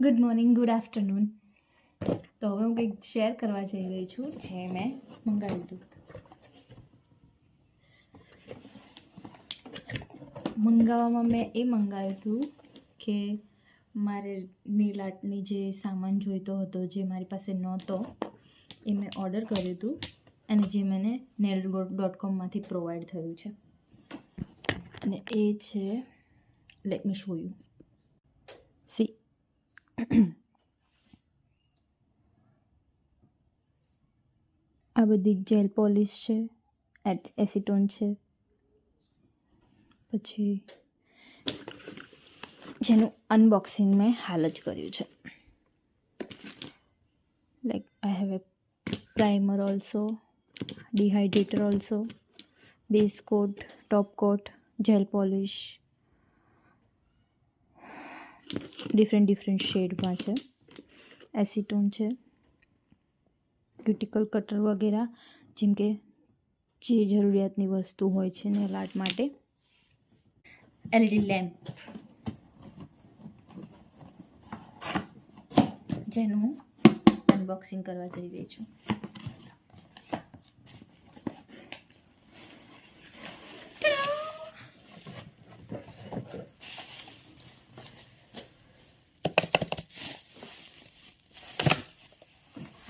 Good morning, good afternoon. તો હવે હું કંઈક શેર કરવા જઈ રહી છું જે મેં મંગાવ્યું હતું. મંગાવવામાં મેં એ મંગાવ્યું હતું કે મારે નેલ આર્ટની જે સામાન જોઈતો હતો જે મારી પાસે નહોતો એ મેં ઓર્ડર કર્યું હતું અને જે મને nail.com પ્રોવાઈડ થયું છે. અને એ છે, let me show you. C, આ બધી જેલ પોલિશ છે, એસીટોન છે, પછી જેનું અનબોક્સિંગ મેં હાલ જ કર્યું છે. Like I have a primer also, dehydrator also, base coat, top coat, gel polish, different શેડમાં છે, એસીટોન છે, ક્યુટિકલ કટર વગેરે, જેમ કે જે જરૂરિયાતની વસ્તુ હોય છે નેલ આર્ટ માટે. એલઈડી લેમ્પ જેનું હું અનબોક્સિંગ કરવા જઈ રહી છું.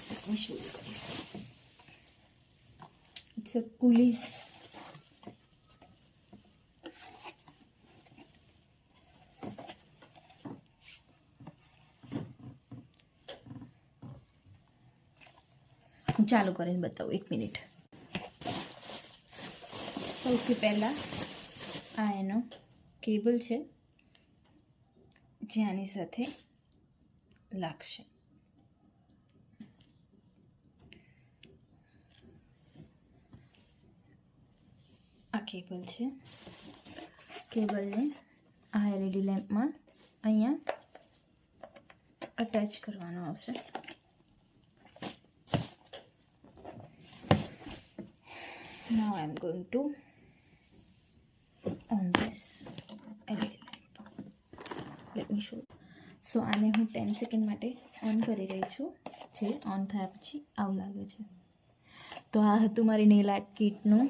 Let me show you guys. It's a Coolies હું ચાલુ કરીને બતાવું, 1 મિનિટ. સૌથી પહેલાં આ એનો કેબલ છે જે આની સાથે લાગશે. આ કેબલ છે. કેબલને આ એલઈડી લેમ્પમાં અહીંયા અટેચ કરવાનો આવશે. Now I am going to on this LED lamp. Let me show. So આને હું 10 સેકન્ડ માટે ઓન કરી રહી છું. જે ઓન થયા પછી આવું લાગે છે. તો આ હતું મારી નેલ આર્ટ કિટનું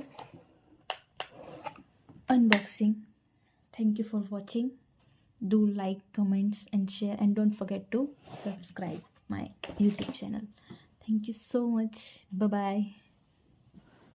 unboxing. Thank you for watching. Do like, comments and share, and don't forget to subscribe my YouTube channel. Thank you so much. Bye bye.